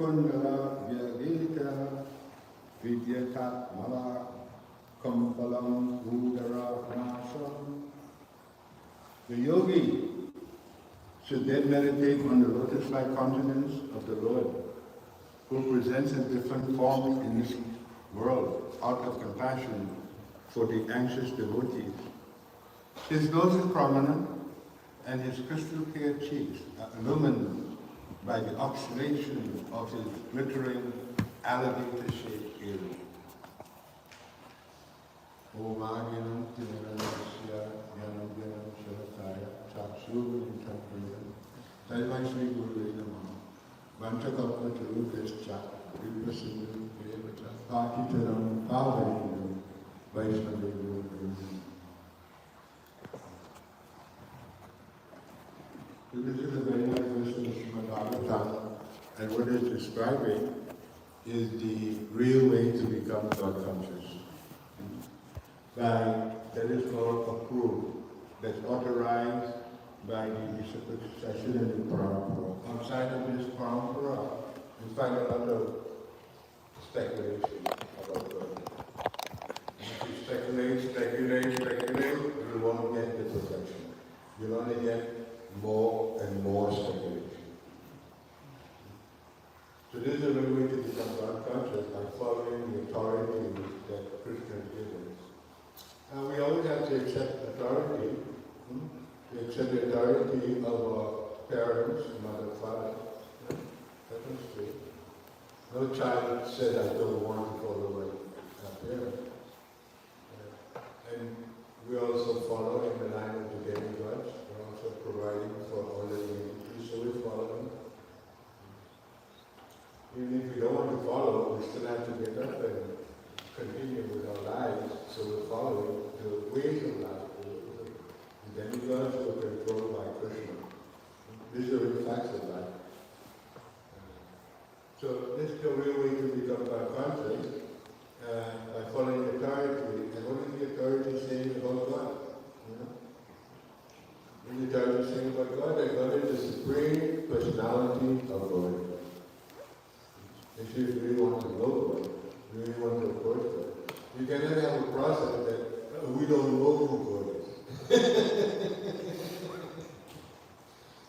Kundala Vyagita Vidyatat Mala Kampalam Udara Nasam. The yogi should then meditate on the lotus-like countenance of the Lord, who presents in different forms in this world out of compassion for the anxious devotees. His nose is prominent, and his crystal-clear cheeks are illumined by the oscillation of his glittering alligator-shaped ears. Om Agyanam Tiranasya Yanam Yanam Shalataya Chakshurvam Chakriyam Taivai Sri Guru Namaha Vanchakalpa Charupescha Viprasindhu Devacha Pakitaram Pavahinam Vaishnadevam. This is a very nice verse in Srimad Bhagavatam, and what it's describing is the real way to become God conscious. That is called approved, that's authorized by the succession in the parampara. Outside of this parampara, you find a lot of speculation about God. If you speculate, you won't get the perfection. You'll only get more and more speculation. So this is a way to become God conscious by following the authority that Krishna gives us. We always have to accept authority. We accept the authority of our parents, mother, father. That's true. No child said, I don't want to follow my parents. And we also follow in the line of the demigods. We're also providing for all the deities, so we follow them. Even if we don't want to follow, we still have to get up and continue with our lives, so we're following the ways of life. The demigods were controlled by Krishna. These are the facts of life. So this is the real way to become God conscious, by following authority. And what is the authority saying about God? What is the authority saying about God? That God is the supreme personality of God. If you really want to know God, you really want to approach God, you cannot have a process that we don't know who God is.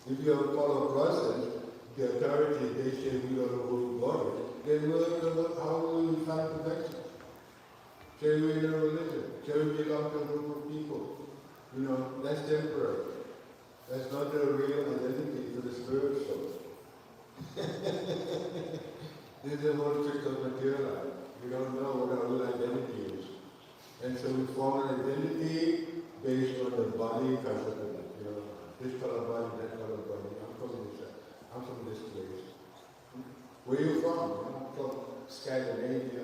If you follow a process, the authority, they say we don't know who God is, then how will we find perfection? Say we're in a religion, say we belong to a group of people. That's temporary. That's not the real identity for the spirit soul. This is the whole trick of material life. We don't know what our real identity is. And so we form an identity based on the body concept of life. This color body, that color body. I'm from this place. Where are you from? I'm from Scandinavia.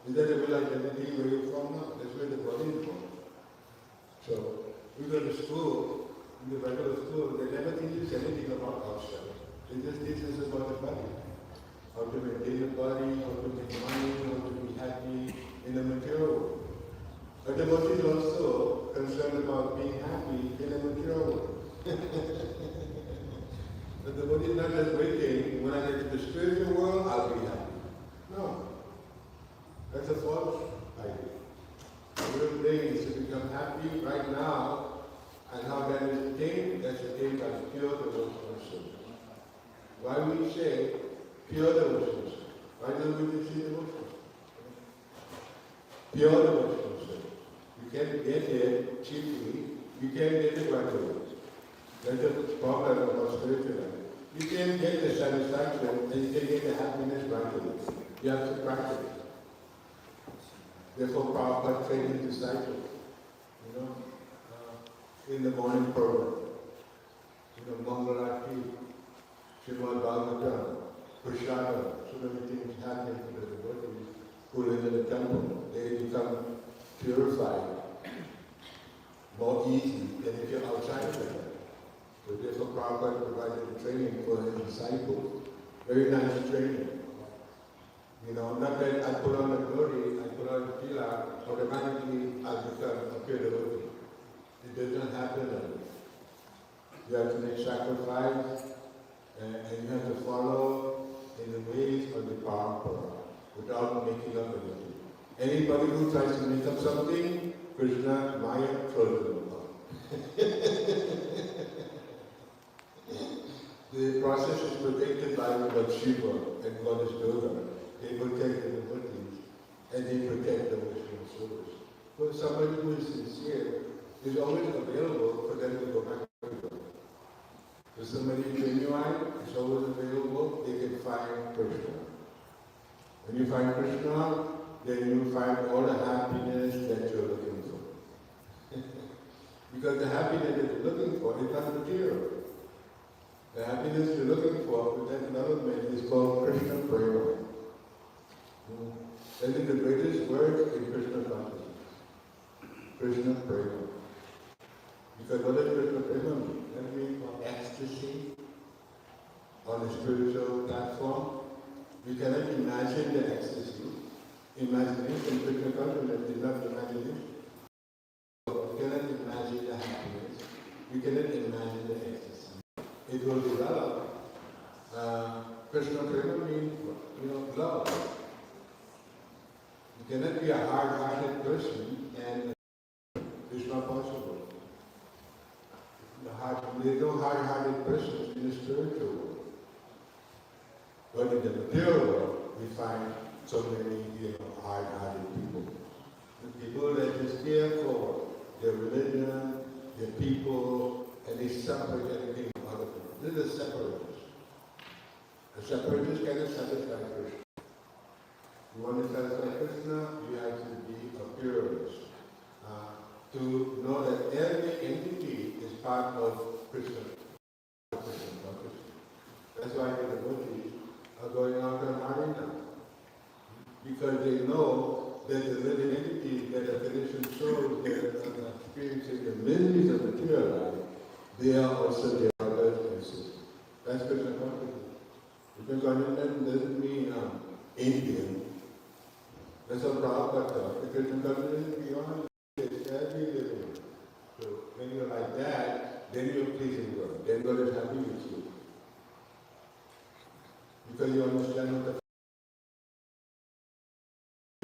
Is that the real identity where you're from now? That's where the body is from. So we go to school, in the regular school, they never teach us anything about ourselves. They just teach us about the body. How to maintain the body, how to make money, how to be happy in the material world. But the body is also concerned about being happy in the material world. But the body is not just waiting, when I get to the spiritual world, I'll be happy. No. That's a false idea. The real thing is to become happy right now, and how that is attained, that's attained by pure devotional service. Why we say pure devotional service? Why don't we say devotional service? Pure devotional service. You can't get it cheaply, you can't get it right away. That's the problem about spiritual life. You can't get the satisfaction and you can't get the happiness right away. You have to practice. Therefore, Prabhupada trained his disciples. In the morning program, Mangalarati, Srimad Bhagavatam, Prashadam, so many things happen to the devotees who live in the temple. They become purified more easy than if you're outside of the temple. So therefore Prabhupada provided the training for his disciples. Very nice training. Not that I put on the glory, I put on the tila, automatically I become a pure devotee. It doesn't happen that way. You have to make sacrifice, and you have to follow in the ways of the parampara without making up anything. Anybody who tries to make up something, Krishna, Maya throws them apart. The process is protected by Lord Shiva and Goddess Durga. They protect the devotees and they protect the Western souls. But somebody who is sincere is always available for them to go back to God. So somebody genuine is always available, they can find Krishna. When you find Krishna, then you find all the happiness that you're looking for. Because the happiness that you're looking for is not material. The happiness you're looking for with that development is called Krishna Prema. That is the greatest word in Krishna consciousness. Krishna Prema. Because what does Krishna Prema mean? That means ecstasy on a spiritual platform. You cannot imagine the ecstasy. Imagination, Krishna consciousness is not imagination. You cannot imagine the happiness. You cannot imagine the ecstasy. It will develop. Krishna Prema means, love. You cannot be a hard-hearted person, and it's not possible. There's no hard-hearted persons in the spiritual world. But in the material world, we find so many, hard-hearted people. The people that just care for their religion, their people, and they separate everything from other people. This is a separatist. A separatist cannot satisfy Krishna. You want to satisfy Krishna, you have to be a pluralist. To know that every entity is part of Krishna. That's why the devotees are going out and marrying now. Because they know that the living entities that are finishing souls that are experiencing the miseries of material life, they are also their brothers and sisters. That's Krishna consciousness. Krishna consciousness doesn't mean Indian. That's what Prabhupada taught. The Krishna consciousness is beyond every living. So when you're like that, then you're pleasing God. Then God is happy with you. Because you understand what the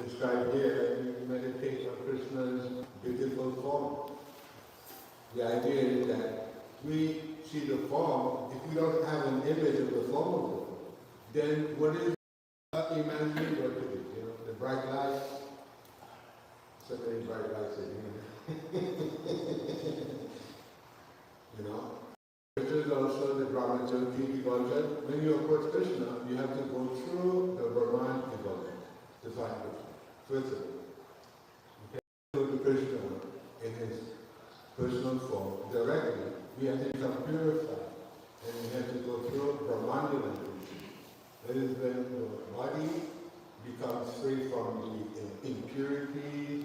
described here, and you meditate on Krishna's beautiful form. The idea is that we see the form. If we don't have an image of the form of God, then what is imagining God to be? The bright light. So many bright lights in here. This is also the Brahma Jyoti concept. When you approach Krishna, you have to go through the Brahman development to find Krishna. First of all, you can't go to Krishna in his personal form directly. We have to become purified. And we have to go through Brahman development. That is when the body becomes free from the impurities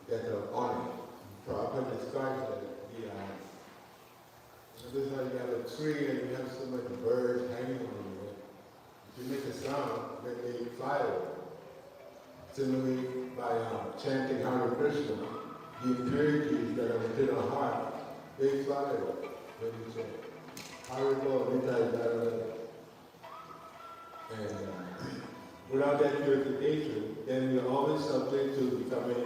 that are on it. Prabhupada describes that this is how you have a tree and you have so many birds hanging on you. If you make a sound, then they fly away. Similarly, by chanting Hare Krishna, the impurities that are within our heart, they fly away. When you say Hare Krishna, and without that purification, then you're always subject to becoming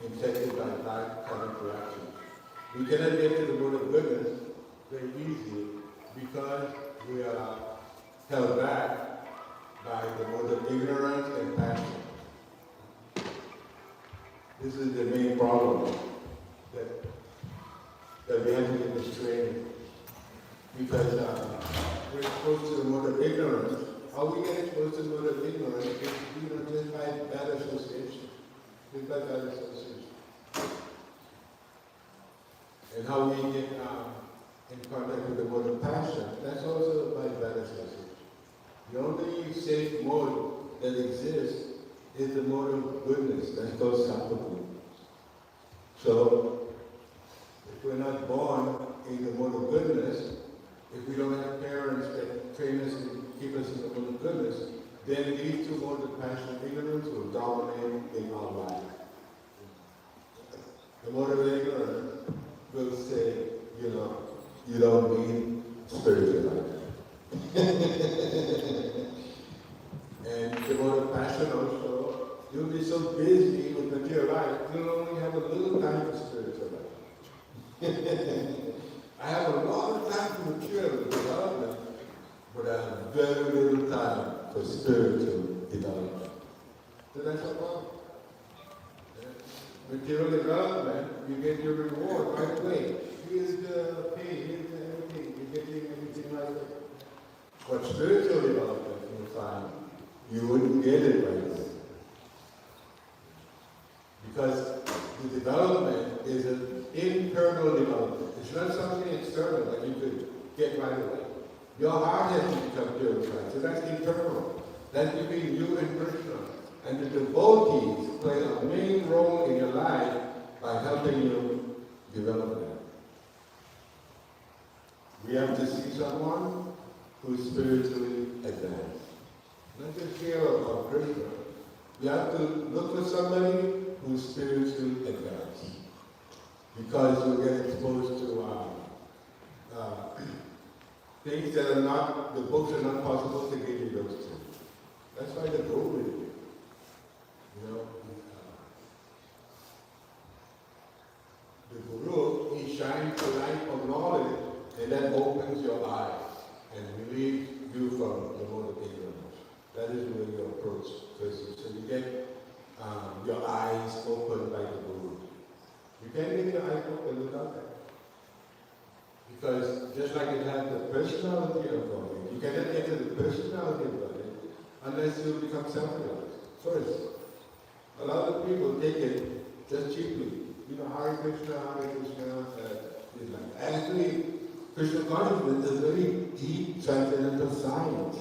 infected by bad karmic reactions. We cannot get to the mode of goodness very easily because we are held back by the mode of ignorance and passion. This is the main problem that we have to get this training. Because we're exposed to the mode of ignorance. How we get exposed to the mode of ignorance is just by bad association. Just by bad association. And how we get in contact with the mode of passion, that's also by bad association. The only safe mode that exists is the mode of goodness, that's called sattva. So, if we're not born in the mode of goodness, if we don't have parents that train us and keep us in the mode of goodness, then these two modes of passion and ignorance will dominate in our life. The mode of ignorance will say, you don't need spiritual life. passion also, you'll be so busy with material life, you'll only have a little time for spiritual life. I have a lot of time for material development, but I have very little time for spiritual development. So that's a problem. Material development, you get your reward right away. Here's the pay, here's the everything, you're getting everything like that. But spiritual development, you'll find, you wouldn't get it right away. Because the development is an internal development. It's not something external that you could get right away. Your heart has to become purified, so that's internal. That's between you and Krishna. And the devotees play a main role in your life by helping you develop that. We have to see someone who's spiritually advanced. Not just hear about Krishna. We have to look for somebody who's spiritually advanced. Because you'll get exposed to things that are not, the books are not possible to give you those things. That's why the Guru is here. You know, the Guru, he shines the light of knowledge and then opens your eyes and relieves you from the mode of ignorance. That is the way you approach. So you get your eyes opened by the Guru. You can't get your eyes open without that. Because just like it has the personality of God, you cannot get to the personality of God unless you become self-realized first. A lot of people take it just cheaply. You know, Hare Krishna is like. Actually, Krishna consciousness is a very deep transcendental science.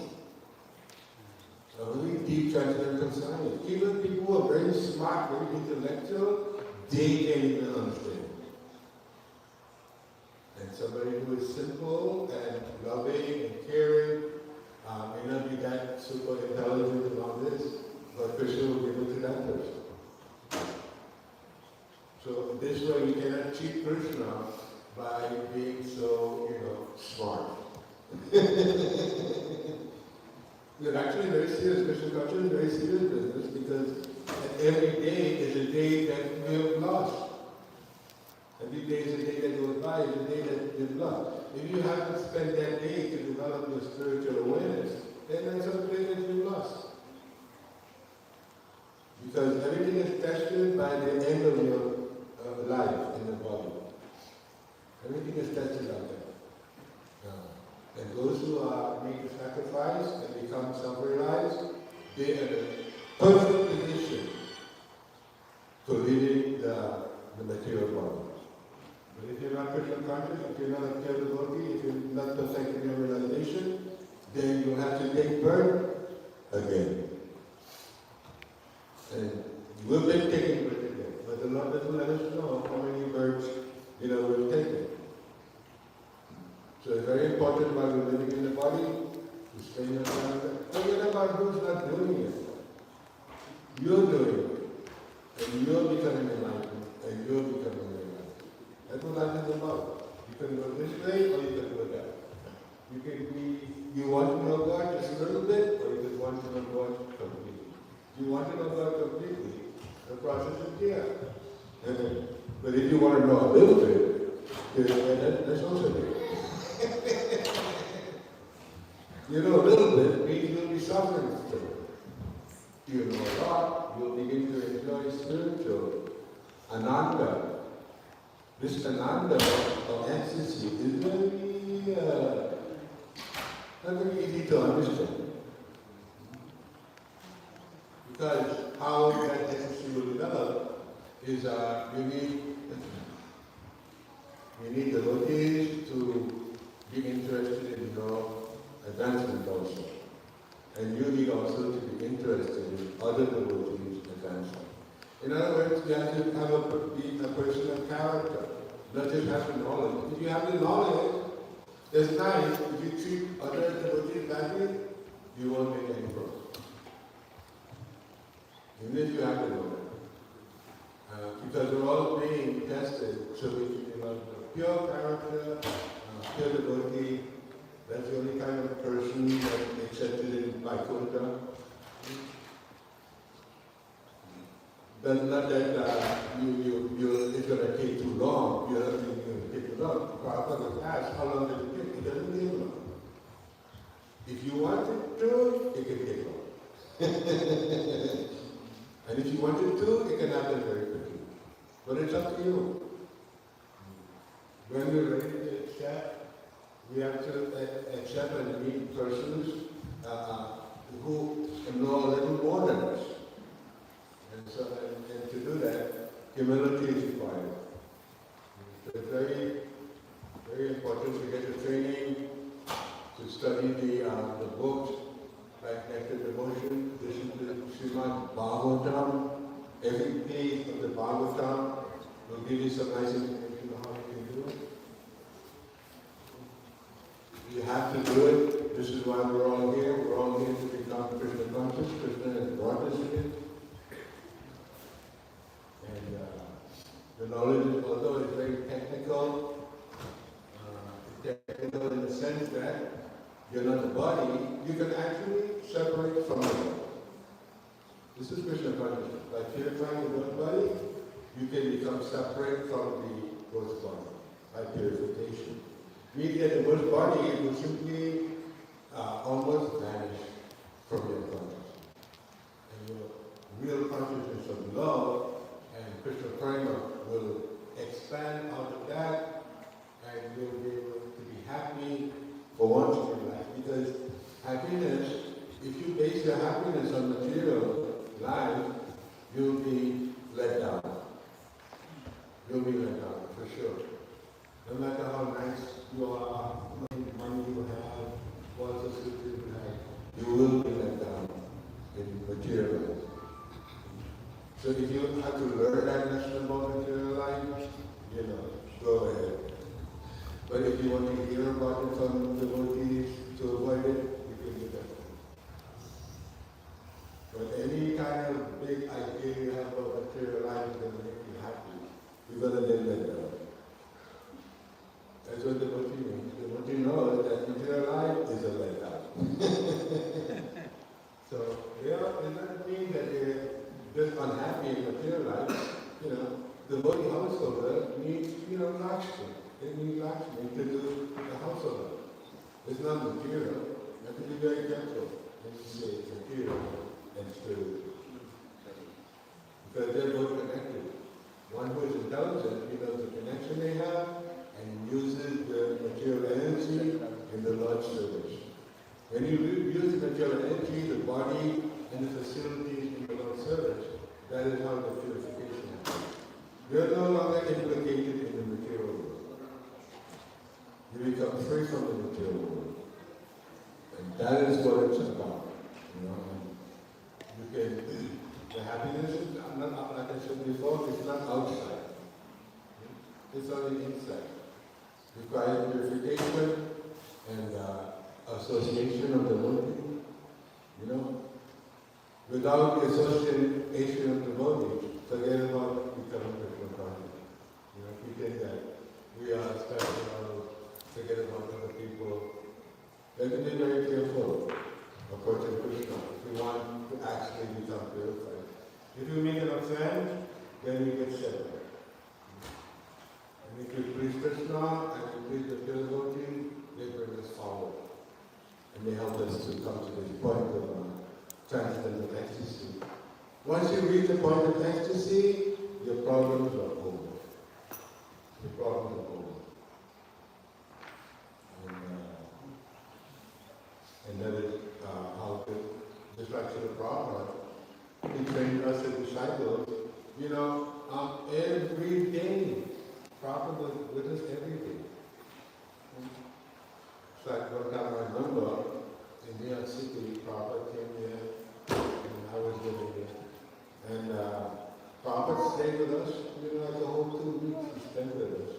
A very deep transcendental science. Even people who are very smart, very intellectual, they can't even understand. And somebody who is simple and loving and caring may not be that super intelligent about this, but Krishna will give it to that person. So this way we cannot cheat Krishna by being so, smart. We're actually very serious. Krishna culture is very serious business because every day is a day that we have lost. Every day is a day that goes by, is a day that you've lost. If you haven't spent that day to develop your spiritual awareness, then that's a day that you lost. Because everything is tested by the end of your life in the body. Everything is tested like that. And those who make the sacrifice and become self-realized, they are in a perfect position to living the material body. But if you're not Krishna conscious, if you're not a pure devotee, if you're not perfecting your realization, then you'll have to take birth again. And we've been taking birth again, but the Lord doesn't let us know how many births, we've taken. So it's very important while we're living in the body to stay in the body. Forget about who's not doing it. You're doing it. And you're becoming enlightened. And you're becoming enlightened. That's what life is about. You can go this way or you can go that. You can be, you want to know God just a little bit, or you can want to know God completely. You want to know God completely, the process is here. But if you want to know a little bit, that's also there. You know a little bit means you'll be suffering still. You know a lot, you'll begin to enjoy spiritual ananda. This ananda of ecstasy is not very easy to understand. Because how that ecstasy will develop is you need devotees to be interested in your advancement also. And you need also to be interested in other devotees' advancement. In other words, you have to be a person of character, not just have the knowledge. If you have the knowledge, that's nice. If you treat other devotees badly, you won't make any progress. Even if you have the knowledge. Because we're all being tested, so we can develop pure character, pure devotee. That's the only kind of person that's accepted in Vaikuntha. not that it's going to take too long. You don't think it's going to take too long. Prabhupada was asked, how long does it take? It doesn't take long. If you want it to, it can take long. And if you want it to, it can happen very quickly. But it's up to you. When we're ready to accept, we have to accept and meet persons who know a little more than us. And to do that, humility is required. So it's very, very important to get the training, to study the books, like Nectar Devotion, listen to Srimad Bhagavatam. Every page of the Bhagavatam will give you some nice information on how you can do it. You have to do it. This is why we're all here. We're all here to become Krishna conscious. Krishna has brought us here. And the knowledge, although it's very technical in the sense that you're not the body, you can actually separate from the body. This is Krishna consciousness. By purifying the ghost body, you can become separate from the ghost body by purification. Immediately, the ghost body, it will simply almost vanish from your consciousness. And your real consciousness of love and Krishna Prema will expand out of that, and you'll be able to be happy for once in your life. Because happiness, if you base your happiness on material life, you'll be let down. You'll be let down, for sure. No matter how nice you are, how much money you have, what society you have, you will be let down in material life. So if you have to learn that lesson about material life, go ahead. But if you want to hear about it from devotees to avoid it, you can do that. But any kind of big idea you have about material life is going to make you happy. You're going to live like that. That's what devotee means. Devotee knows that material life is a letdown. So, it doesn't mean that they're just unhappy in material life. The devotee householder needs, Lakshmi. It needs Lakshmi to do the household. It's not material. You have to be very careful when you say material and spiritual. Because they're both connected. One who is intelligent, he knows the connection they have and uses the material energy in the Lord's service. When you use the material energy, the body, and the facilities in the Lord's service, that is how the purification happens. You're no longer implicated in the material world. You become free from the material world. And that is what it's about. You can, the happiness is not, like I said before, it's not outside. It's on the inside. It requires purification and association of the devotee. Without the association of the devotee, forget about becoming Krishna conscious. We think that we are special, forget about other people. You have to be very careful approaching Krishna if you want to actually become purified. If you make an offense, then you get separated. And if you please Krishna and you please the pure devotee, they bring us forward. And they help us to come to this point of transcendental ecstasy. Once you reach the point of ecstasy, your problems are over. Your problems are over. And that is how to, just like to the Prabhupada, he trained us as disciples, every day. Prabhupada was with us every day. It's like one time I remember in New York City, Prabhupada came here and I was living here. And Prabhupada stayed with us, like the whole 2 weeks he spent with us.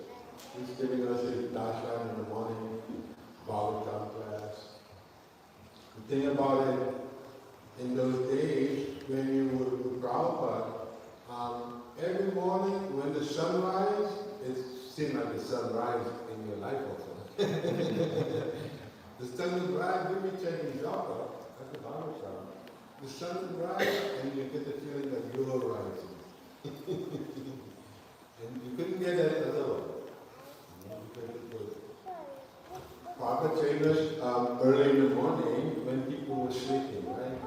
He's giving us his darshan in the morning, Bhagavatam class. The thing about it, in those days, when you were with Prabhupada, every morning when the sun rises, it seemed like the sun rises in your life also. The sun will rise, when you check in Japa, at the Bhagavatam, the sun will rise and you get the feeling that you're rising. And you couldn't get that otherwise. Because it was Prabhupada trained us early in the morning when people were sleeping, right?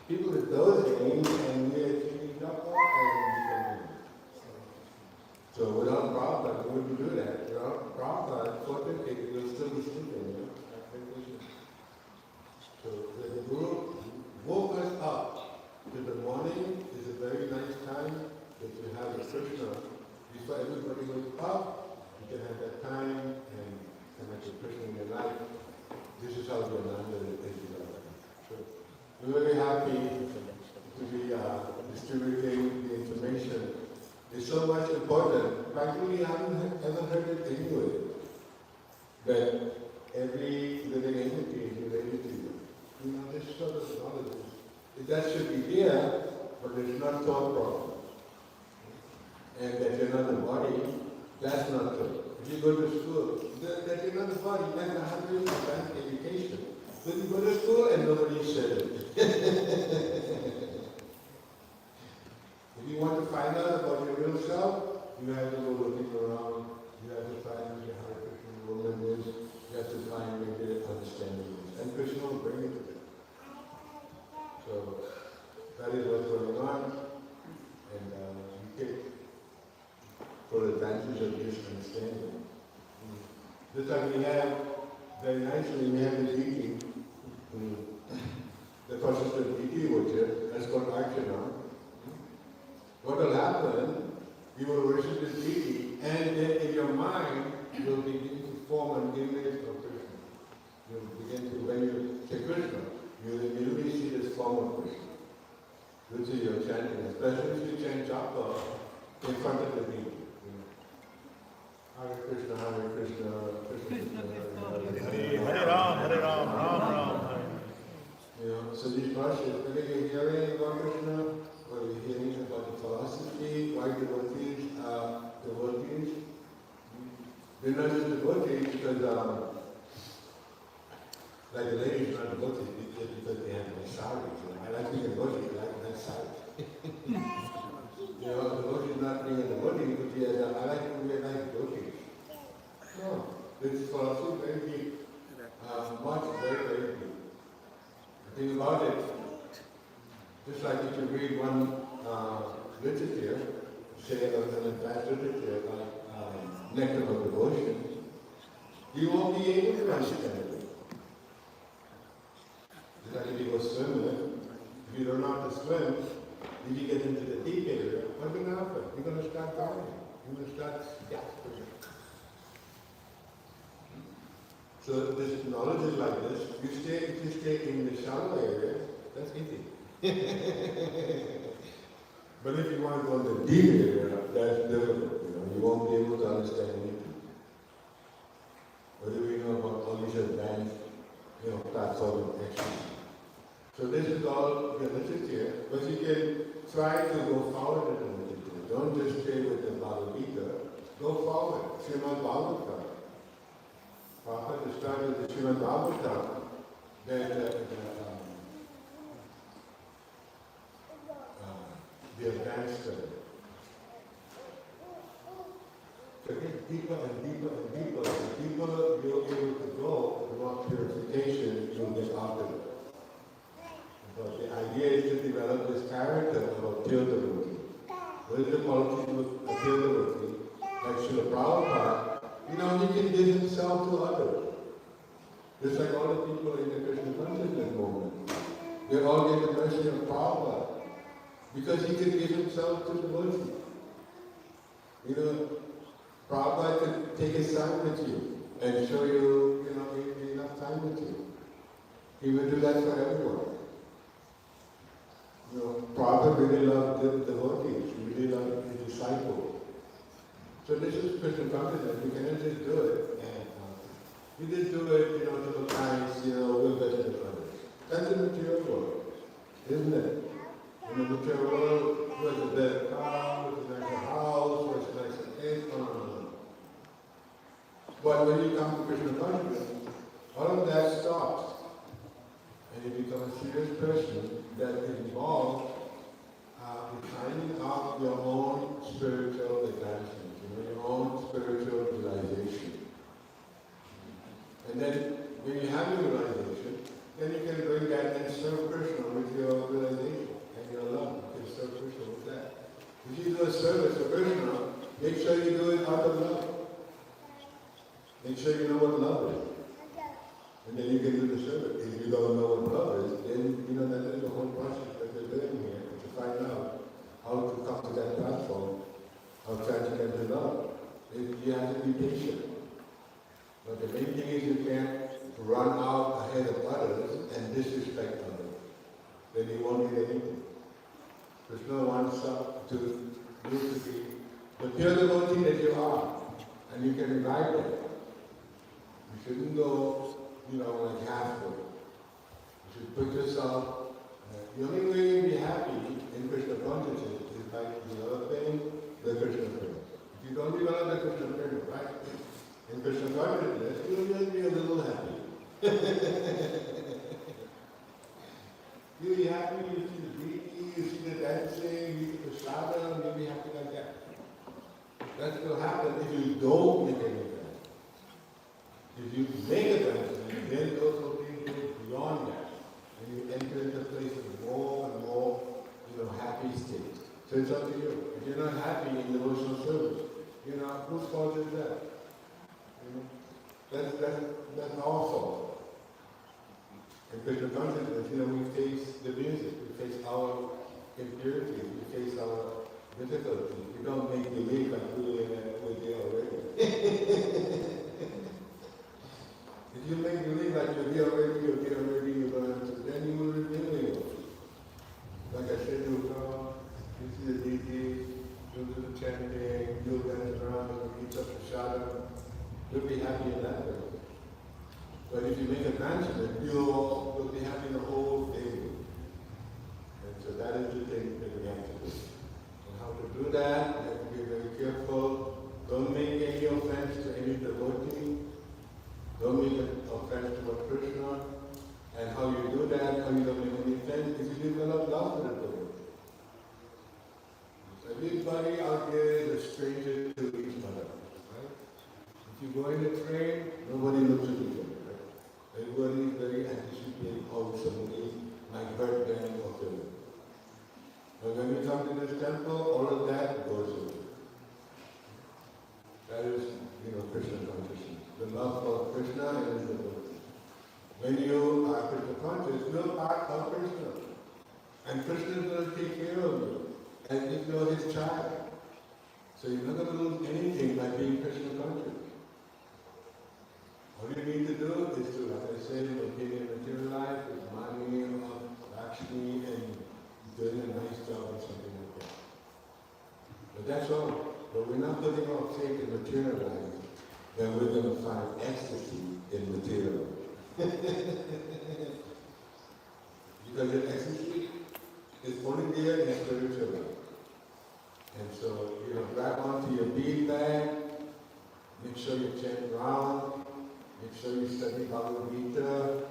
People were dozing and we had to jump up and become. So without Prabhupada, we wouldn't do that. Without Prabhupada, fortunately, we will still be sleeping, you know? So the Guru woke us up to the morning is a very nice time that you have a Krishna. Before everybody wakes up, you can have that time and connect with Krishna in your life. This is how the Ananda is developed. So we're very happy to be distributing the information. It's so much important. Frankly, I haven't ever heard it anywhere. That every living entity is related to you. You know, this sort of knowledge, that should be there, but it's not taught properly. And that you're not a body, that's not true. If you go to school, that you're not a body, that's 100% education. Then you go to school and nobody said it. If you want to find out about your real self, you have to go looking around. You have to find who your Hare Krishna woman is. You have to find where their understanding is. And Krishna will bring it to them. So that is what's going on. And you take full advantage of this understanding. Just like we have, very nicely, we have the deity. The process of deity was here. That's called Archana. What will happen, you will worship this deity, and then in your mind, you will begin to form an image of Krishna. You will begin to, when you say Krishna, you will immediately see this form of Krishna. Which is your chanting, especially if you chant japa in front of the deity. Hare Krishna, Krishna Krishna, Hare Ram, Ram Ram. You know, so these verses, whether you're hearing about Krishna, or you're hearing about the philosophy, why devotees are devotees, they're not just devotees because, like the ladies are not devotees because they have nice saris. I like being a devotee, I like nice saris. You know, a devotee is not being a devotee because he has I like to wear nice devotees. No, this philosophy is very deep. Much, very, very deep. The thing about it, just like if you read one literature, say an advanced literature like Nectar of Devotion, you won't be able to understand it. Just like if you go swimming, if you don't know how to swim, if you get into the deep area, what's going to happen? You're going to start drowning. You're going to start gasping. So this knowledge is like this. If you stay in the shallow area, that's easy. But if you want to go in the deep area, that's difficult. You won't be able to understand anything. What do we know about all these advanced, platform of action? So this is all the literature, but you can try to go forward in the literature. Don't just stay with the Bhagavad Gita. Go forward. Srimad Bhagavatam. Prabhupada started the Srimad Bhagavatam, then the advanced study. So get deeper and deeper and deeper. The deeper you're able to go, the more purification you'll get after it. But the idea is to develop this character of a pure devotee. What is the quality of a pure devotee? Like Srila Prabhupada, he can give himself to others. Just like all the people in the Krishna consciousness movement. They all get the mercy of Prabhupada. Because he could give himself to the devotee. Prabhupada could take his time with you and show you, enough time with you. He would do that for everyone. Prabhupada really loved the devotees. He really loved his disciples. So this is Krishna consciousness. We cannot just do it. And we just do it, to look nice, we're better than others. That's the material world, isn't it? In the material world, where's a better car, where's a nicer house, where's a nicer place, on. But when you come to Krishna consciousness, all of that stops. And you become a serious person that involves defining out your own service for Krishna, make sure you do it out of love. Make sure you know what love is. And then you can do the service. If you don't know what love is, then that is the whole process that we're doing here, to find out how to come to that platform of transcendental love. You have to be patient. But the main thing is you can't run out ahead of others and disrespect others. Then you won't get anything. Krishna wants you to be the pure devotee that you are, and you can ride it. You shouldn't go, like halfway. You should put yourself. The only way you'll be happy in Krishna consciousness is by developing the Krishna frame. If you don't develop the Krishna frame, right? In Krishna consciousness, you'll just be a little happy. You'll be happy, you see the beauty, you see the dancing, you see the shraddha, you'll be happy like that. That's what will happen if you don't make any advancement. If you make advancement, then those will be beyond that. And you enter into a place of more and more, happy state. So it's up to you. If you're not happy in devotional service, whose fault is that? That's our fault. In Krishna consciousness, we face the music, we face our impurities, we face our difficulties. We don't make believe like we're there already. If you make believe like you're there already, then you will reveal it. Like I said, you'll come, you see the DJ, you'll do the chanting, you'll dance around, you'll eat up the shadow. You'll be happy in that way. But if you make advancement, you'll be happy the whole day. And so that is the thing that we have to do. And how to do that, you have to be very careful. Don't make any offense to any devotee. Don't make an offense to Krishna. And how you do that, how you don't make any offense, is you develop love for the devotee. Everybody out there is a stranger to each other. If you go in the train, nobody looks at each other. Right? Everybody is very anticipating how somebody might hurt them or kill them. But when we come to this temple, all of that goes away. That is, Krishna consciousness. The love for Krishna and his devotee. When you are Krishna conscious, you are part of Krishna. And Krishna is going to take care of you as if you are his child. So you're not going to lose anything by being Krishna conscious. All you need to do is to, like I said, maintain your material life with money, Lakshmi, and doing a nice job or something like that. But that's all. But we're not putting our faith in material life, then we're going to find ecstasy in material life. Because the ecstasy is only there in spiritual life. And so, grab onto your bead bag, make sure you chant round, make sure you study Bhagavad Gita,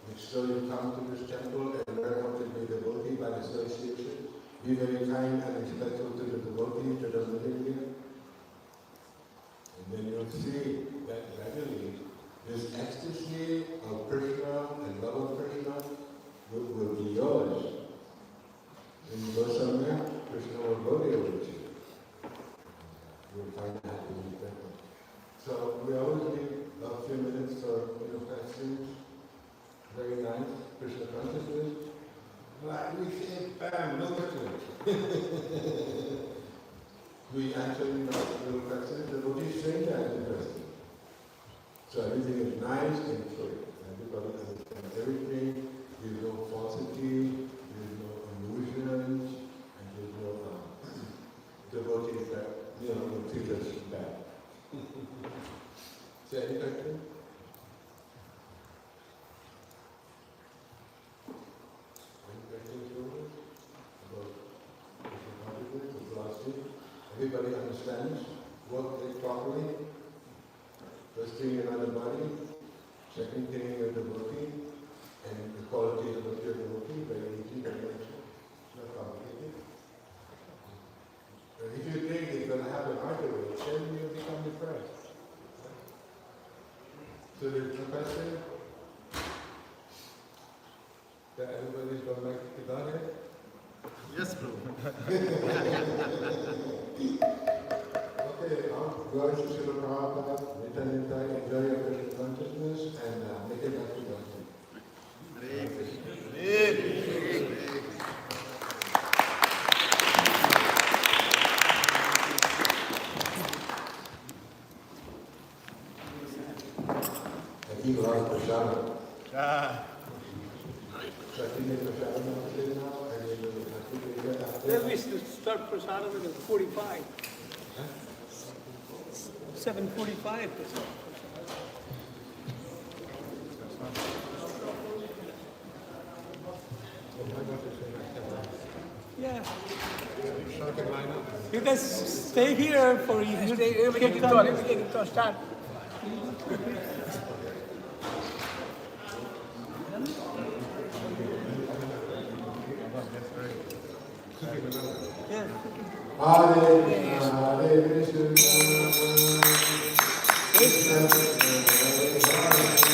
make sure you come to this temple and learn how to be a devotee by association. Be very kind and respectful to the devotees that are living here. And then you'll see that gradually this ecstasy of Krishna and love of Krishna will be yours. When you go somewhere, Krishna will go there with you. You'll find that in the temple. So we always leave a few minutes for questions. Very nice. Krishna consciousness. Like we say, bam, no questions. We answer little questions. The devotee stranger answer questions. So everything is nice and clear. Everybody understands everything. There's no falsity. There's no illusions. And there's no devotees that will treat us bad. So any question? Everybody understands, work it properly. First thing, you're not a body. Second thing, you're a devotee. And the qualities of a pure devotee, very easy, very much. It's not complicated. But if you think it's going to happen afterwards, then you'll become depressed. So there's no question that everybody's going to like to Godhead? Yes, Prabhu. Okay, God is Srila Prabhupada, Nita Nita, enjoy your Krishna consciousness and make it back to God. I keep a lot of prasada. So I think prasada now, Then we start prasadam at 45. 7:45. Yeah. You guys stay here for you. Stay here. We can start. Yeah. Hare Krishna, Hare Krishna, Krishna Krishna, Hare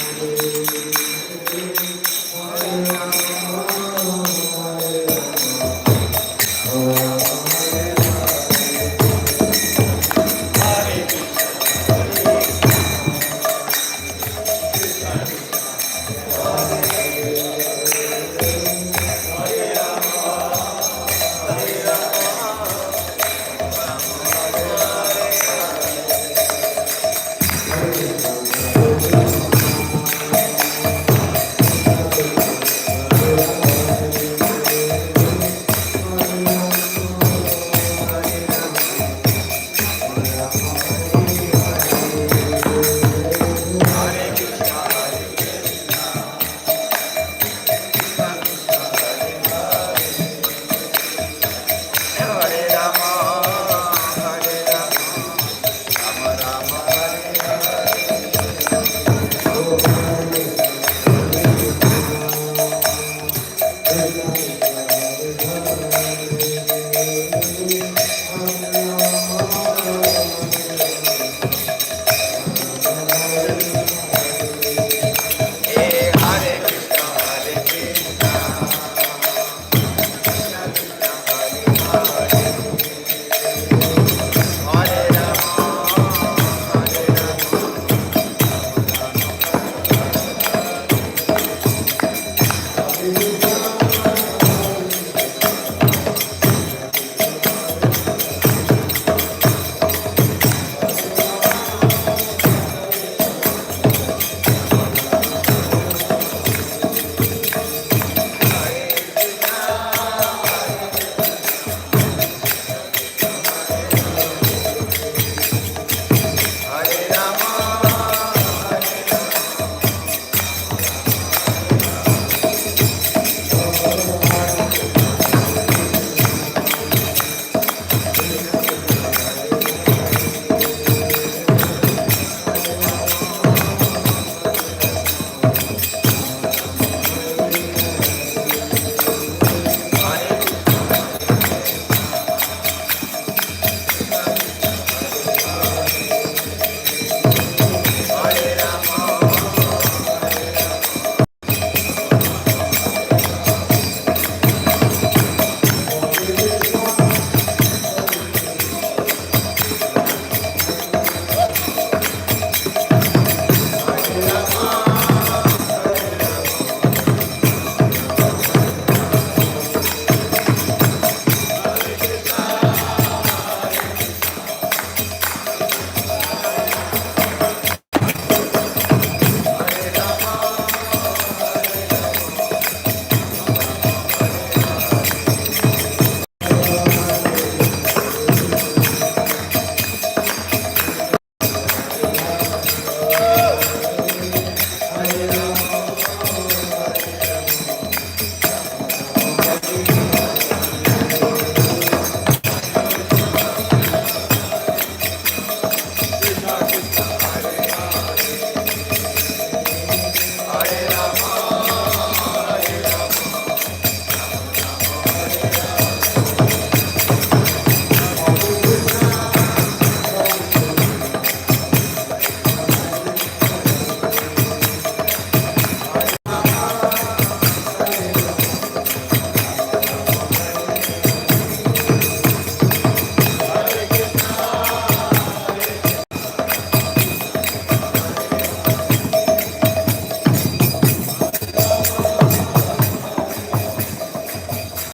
Hare, Hare Rama, Hare Rama, Rama